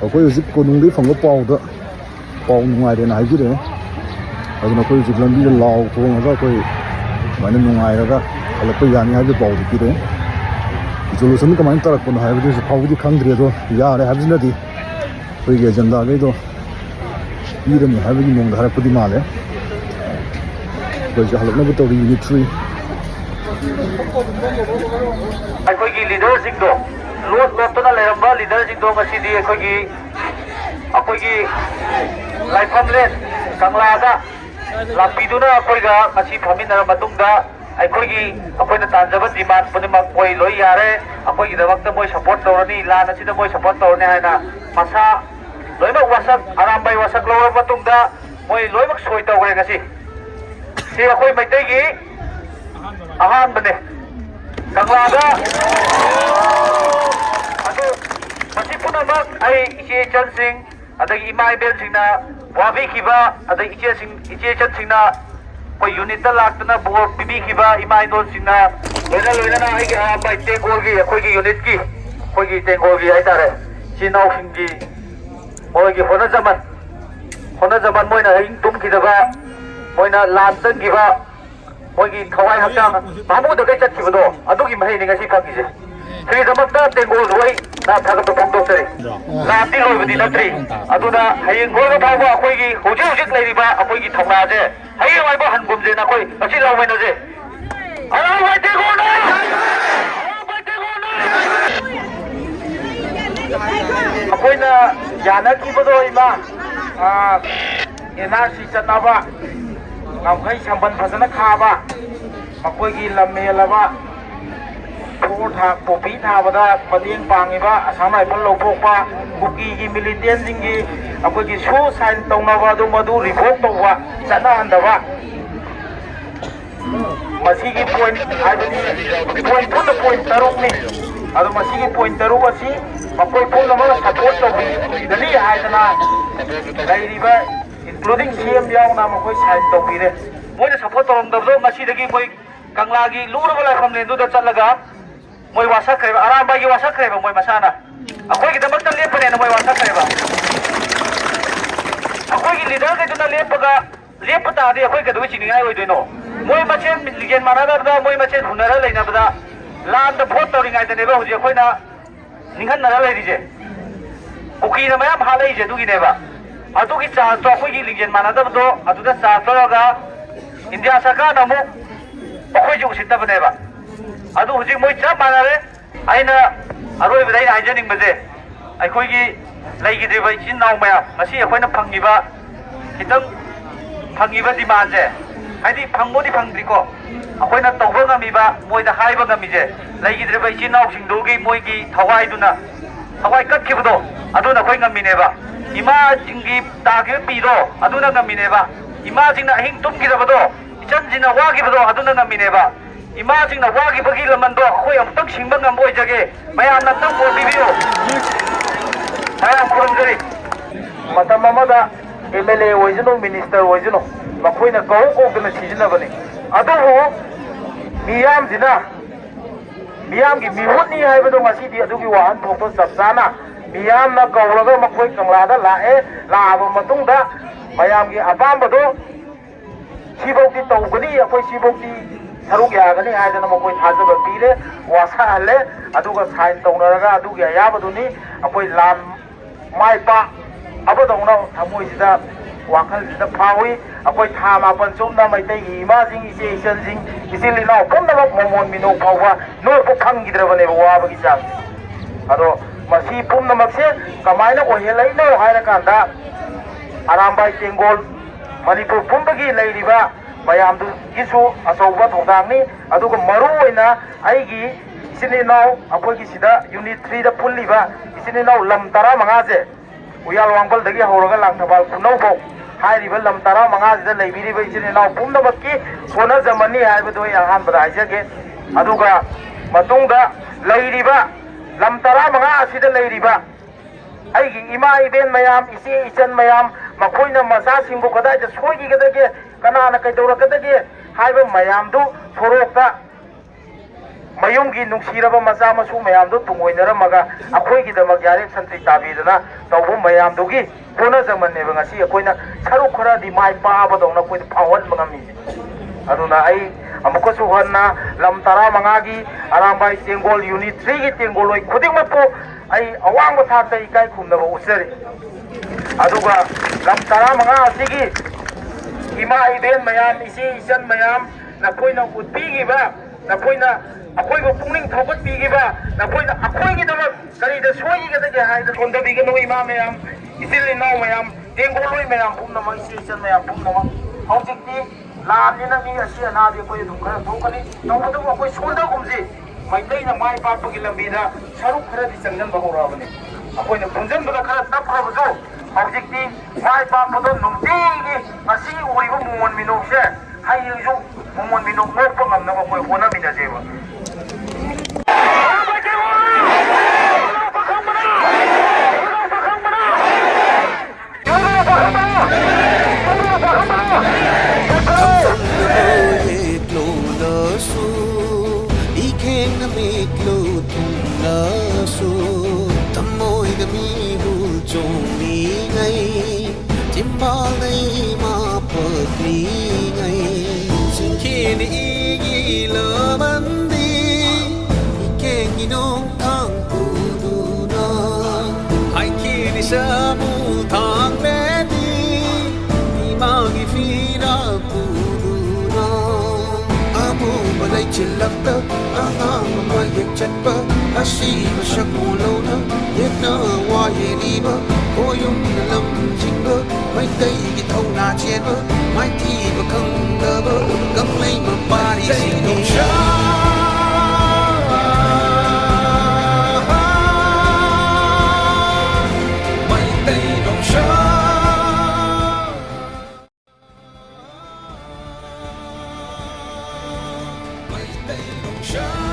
ꯑꯩꯈꯣꯏ ꯍꯧꯖꯤꯛ ꯀꯣꯅꯨꯡꯗꯒꯤ ꯐꯪꯕ ꯄꯥꯎ ꯅꯨꯡꯉꯥꯏꯔꯦꯅ ꯍꯥꯏꯕꯤꯔꯛꯑꯦ ꯑꯗꯨꯅ ꯑꯩꯈꯣꯏ ꯍꯧꯖꯤꯛ ꯂꯝꯕꯤꯗ ꯂꯥꯎ ꯈꯣꯡꯉꯒ ꯑꯩꯈꯣꯏ ꯁꯨꯃꯥꯏꯅ ꯅꯨꯡꯉꯥꯏꯔꯒ ꯍꯜꯂꯛꯄ ꯌꯥꯅꯤ ꯍꯥꯏꯕ ꯄꯥꯎꯗꯨ ꯄꯤꯔꯛꯑꯦ ꯔꯤꯖꯣꯂꯨꯁꯟ ꯀꯃꯥꯏꯅ ꯇꯧꯔꯛꯄꯅꯣ ꯍꯥꯏꯕꯗꯤ ꯍꯧꯖꯤꯛ ꯐꯥꯎꯕꯗꯤ ꯈꯪꯗ꯭ꯔꯤ ꯑꯗꯣ ꯌꯥꯔꯦ ꯍꯥꯏꯕꯁꯤꯅꯗꯤ ꯑꯩꯈꯣꯏꯒꯤ ꯑꯦꯖꯦꯟꯗꯥꯈꯩꯗꯣ ꯄꯤꯔꯅꯤ ꯍꯥꯏꯕꯒꯤ ꯃꯑꯣꯡꯗ ꯍꯥꯏꯔꯛꯄꯗꯤ ꯃꯥꯜꯂꯦ ꯑꯩꯈꯣꯏꯁꯦ ꯍꯜꯂꯛꯅꯕ ꯇꯧꯔꯤ ꯌꯨꯅꯤꯠ 3 ꯑꯩꯈꯣꯏꯒꯤ ꯂꯤꯗꯔꯁꯤꯡꯗꯣ ꯂꯣꯠꯇꯨꯅ ꯂꯩꯔꯝꯕ ꯂꯤꯗꯔꯁꯤꯡꯗꯣ ꯉꯁꯤꯗꯤ ꯑꯩꯈꯣꯏꯒꯤ ꯂꯥꯏꯐꯝꯂꯦꯟ ꯀꯪꯂꯥꯗ ꯂꯥꯛꯄꯤꯗꯨꯅ ꯑꯩꯈꯣꯏꯒ ꯉꯁꯤ ꯐꯝꯃꯤꯟꯅꯔ ꯃꯇꯨꯡꯗ ꯑꯩꯈꯣꯏꯅ ꯇꯥꯟꯖꯕ ꯗꯤꯃꯥꯟ ꯈꯨꯗꯤꯡꯃꯛ ꯃꯣꯏ ꯂꯣꯏ ꯌꯥꯔꯦ ꯑꯩꯈꯣꯏꯒꯤꯗꯃꯛꯇ ꯃꯣꯏ ꯁꯄꯣꯔꯠ ꯇꯧꯔꯅꯤ ꯂꯥꯟ ꯑꯁꯤꯗ ꯃꯣꯏ ꯁꯄꯣꯔꯠ ꯇꯧꯔꯅꯤ ꯍꯥꯏꯅ ꯃꯁꯥ ꯂꯣꯏꯅꯃꯛ ꯋꯥꯁꯛ ꯑꯔꯥꯝꯕꯩ ꯋꯥꯁꯛ ꯂꯧꯔꯕ ꯃꯇꯨꯡꯗ ꯃꯣꯏ ꯂꯣꯏꯅꯃꯛ ꯁꯣꯏ ꯇꯧꯈ꯭ꯔꯦ ꯉꯁꯤ ꯁꯤ ꯑꯩꯈꯣই ꯃꯩꯇꯩꯒꯤ ꯑꯍꯥꯟꯕꯅꯦ ꯀꯪꯂꯥꯗ ꯑꯗꯨ ꯃꯁꯤ ꯄꯨꯝꯅꯃꯛ ꯑꯩ ꯏꯆꯦ ꯏꯆꯟꯁꯤꯡ ꯑꯗꯒꯤ ꯏꯃꯥ ꯏꯕꯦꯟꯁꯤꯡꯅ ꯋꯥꯕꯤꯈꯤꯕ ꯑꯗꯒꯤ ꯏꯆꯦ ꯏꯆꯟꯁꯤꯡꯅ ꯑꯩꯈꯣꯏ ꯌꯨꯅꯤꯠꯇ ꯂꯥꯛꯇꯨꯅ ꯕꯣꯔ ꯄꯤꯕꯤꯈꯤꯕ ꯏꯃꯥ ꯏꯗꯣꯟꯁꯤꯡꯅ ꯂꯣꯏꯅꯅ ꯑꯩꯒꯤ ꯑꯍꯥꯟꯕ ꯇꯦꯡꯒꯣꯜꯒꯤ ꯑꯩꯈꯣꯏꯒꯤ ꯌꯨꯅꯤꯠꯀꯤ ꯑꯩꯈꯣꯏꯒꯤ ꯇꯦꯡꯒꯣꯜꯒꯤ ꯍꯥꯏꯇꯥꯔꯦ ꯏꯆꯤꯜ ꯏꯅꯥꯎꯁꯤꯡꯒꯤ ꯃꯣꯏꯒꯤ ꯍꯣꯠꯅꯖꯃꯟ ꯃꯣꯏꯅ ꯑꯍꯤꯡ ꯇꯨꯝꯈꯤꯗꯕ ꯃꯣꯏꯅ ꯂꯥꯟ ꯆꯪꯈꯤꯕ ꯃꯣꯏꯒꯤ ꯊꯋꯥꯏ ꯍꯛꯆꯥꯡ ꯃꯥꯃꯨꯗꯒꯩ ꯆꯠꯈꯤꯕꯗꯣ ꯑꯗꯨꯒꯤ ꯃꯍꯩꯅꯤ ꯉꯁꯤ ꯐꯪꯉꯤꯁꯦ ꯁꯤꯒꯤꯗꯃꯛꯇ ꯇꯦꯡꯒꯣꯜ ꯂꯣꯏꯅ ꯊꯥꯒꯠꯄ ꯐꯣꯡꯗꯣꯛꯆꯔꯤ ꯂꯥꯟꯗꯤ ꯂꯣꯏꯕꯗꯤ ꯅꯠꯇ꯭ꯔꯤ ꯑꯗꯨꯅ ꯍꯌꯦꯡ ꯂꯣꯏꯕ ꯐꯥꯎꯕ ꯑꯩꯈꯣꯏꯒꯤ ꯍꯧꯖꯤꯛ ꯂꯩꯔꯤꯕ ꯑꯩꯈꯣꯏꯒꯤ ꯊꯧꯅꯥꯁꯦ ꯍꯌꯦꯡꯋꯥꯏꯕ ꯍꯟꯒꯨꯝꯁꯦꯅ ꯑꯩꯈꯣꯏ ꯉꯁꯤ ꯂꯧꯃꯤꯟꯅꯁꯦ ꯑꯩꯈꯣꯏꯅ ꯌꯥꯅꯈꯤꯕꯗꯣ ꯏꯃꯥ NRC ꯆꯠꯅꯕ ꯉꯝꯈꯩ ꯁꯝꯕꯟ ꯐꯖꯅ ꯈꯥꯕ ꯃꯈꯣꯏꯒꯤ ꯂꯝ ꯍꯦꯜꯂꯕ ꯄꯣꯄꯤ ꯊꯥꯕꯗ ꯃꯇꯦꯡ ꯄꯥꯡꯉꯤꯕ ꯑꯁꯥꯝ ꯔꯥꯏꯐꯜ ꯂꯧꯊꯣꯛꯄ ꯀꯨꯀꯤꯒꯤ ꯃꯤꯂꯤꯇꯦꯟꯁꯤꯡꯒꯤ ꯑꯩꯈꯣꯏꯒꯤ ꯁꯨ ꯁꯥꯏꯟ ꯇꯧꯅꯕ ꯑꯗꯨ ꯃꯗꯨ ꯔꯤꯚꯣꯛ ꯇꯧꯕ ꯆꯠꯅꯍꯟꯗꯕ ꯃꯁꯤꯒꯤ ꯄꯣꯏꯟ ꯍꯥꯏꯕꯗꯤ ꯄꯣꯏꯟ ꯄꯨꯟꯅ ꯄꯣꯏꯟ 3ꯅꯤ ꯑꯗꯨ ꯃꯁꯤꯒꯤ ꯄꯣꯏꯟ 3 ꯑꯁꯤ ꯃꯈꯣꯏ ꯄꯨꯝꯅꯃꯛ ꯁꯄꯣꯔꯠ ꯇꯧꯕꯤꯒꯅꯤ ꯍꯥꯏꯗꯅ ꯂꯩꯔꯤꯕ including CM yauna makoi sign tawbire moi support tawramdabdo masidagi moi kanglagi luraba laifam lenduda chatlaga moi wasak khaiba aramba gi wasak khaiba moi masana akoi gi damakta lepane na moi wasak khaiba akoi gi leader ga duna lepata adi akoi ga dui chiningai oidoino moi machen ligen manada moi machen hunara leinabada land vote tawringai daneba hoji akoi na ninghan nara leirije uki na mayam halai je dugi neba अदुगी charge तो अखोई लिंगेन मानदबदो अदुदा charge तोरगा India सरकार नमु अखोई जु सिद्धबनेबा अदु हुजि मोइ चा मानारे आइना अरोय बदai हाइजनिंग बजे अखोईगी लैगिद्रिबा इचिन नाउ मया मसी अखोइना फंगिबा खितंग फंगिबा डिमांड जे हाइदि फंगबोदि फंद्रिको अखोइना तौबा ngamiba मोइदा हाइबा ngamiजे लैगिद्रिबा इचिन नाउ सिंदोगी मोइगी थवाइदुना थवाइ कटखिबदो अदुना अखोइ ngamiनेबा इमा जिंगी तागे पीरो अदुना ngamiनेबा इमा जिंगना अहिंग तुमगिदबदो इचन जिना वागिबदो अदुना ngamiनेबा इमा जिंगना वागिबगी लमनदो अखोइ अमतक सिंबा ngamboi जगे मयामना तम बो बिबियो मयाम खुरमजरी मतम अमदा MLA ओइजनो मिनिस्टर ओइजनो मखोइना कौ कोगना सिजनबनी अदुबो मियामगी मिहुनी हाइबदो ngasi di adugi wahan thokto chapchana मियामना कौरगा मखोई कंगलादा लाए लाबा मतुंगदा मयामगी अपामबदो सिबौती तौगनी अखोई सिबौती सरुक यागनी हाइदना मखोई थाजबा पीरे वासा हले अदुगा साइन तौनरगा अदुगी अयाबदुनी अखोई लाम माइपा अबदौना थमोइसिदा वाखलसिदा फावी अखोई था मापन चुमना मैतैगी इमाजिंग इचे इचनजिंग इचिलिना पुनमक मोमोन मिनो फावा नोबो खंगिद्रबने वाबगी चांग अदो मसी पुनमकसे कमायना ओहेलैनो हायरकांदा आरामबाई तेंगोल मणिपुर पुंबगी लैरिबा मयामदु गिसु अचौबा थौदांगनी अदुगा मरु ओइना आइगी इसिनिनाव अखोइगी सिदा यूनिट 3 दा पुल्लिबा इसिनिनाव लम 15 जे उयाल वांगबल दगी हौरगा लांथबाल खुनौबो हाइरिबा लम 15 जिदा लैबिरिबा इसिनिनाव पुनमककी सोना जमनी हाइबदो याहानबदा हाइजगे अदुगा मतुंगदा लैरिबा लम 15 असिदा लैरिबा आइगी इमा इबेन मयाम इसे इचन मयाम मखोइना मसा सिंगो कदाइदा सोइगिगदगे कनाना कैदौरकदगे हाइबा मयामदु सोरोक्ता mayumgi nungsiraba macha masu mayam do tungoinaramaga akhoi yare santri tabidana tawbu mayam dugi hona jamanne ngasi akoina saru khara di mai pa badona koi phawal mangami aduna ai amukasu hanna lam tara mangagi arambai tengol unit 3 gi tengol loi khuding mapo ai awang ba tha tai kai khumnaba usari aduga lam tara manga asigi ima iben mayam isi isan mayam nakoina utpigi ba nakoina akhoi ba pungning thogat pigi ba nakoina akhoi gi dama kari da soi gi da hai da thonda bi ga no ima mayam isil na mayam tengol loi mayam pumna ma isi isan mayam pumna ma hojikti lamnina mi asi anadi koi dum khara thokani tawdu ko koi sonda gumji maitai na mai pa pagi lambida saruk khara di changnan ba horabani akoi na punjan ba khara tap khara jo hojikti mai pa pado numti gi asi oi bu mon minok se hai ju mon minok mo pa ngam na ba koi hona mi na jeba Samu thang bedi imagi fira puduna amu balai chilakta angang mayek chatpa asi mashakulona yekna wa yeriba koyum lam jingba mai kai gi thona chenba mai thi ba khang da ba kam mai ma pari sing sha Shine.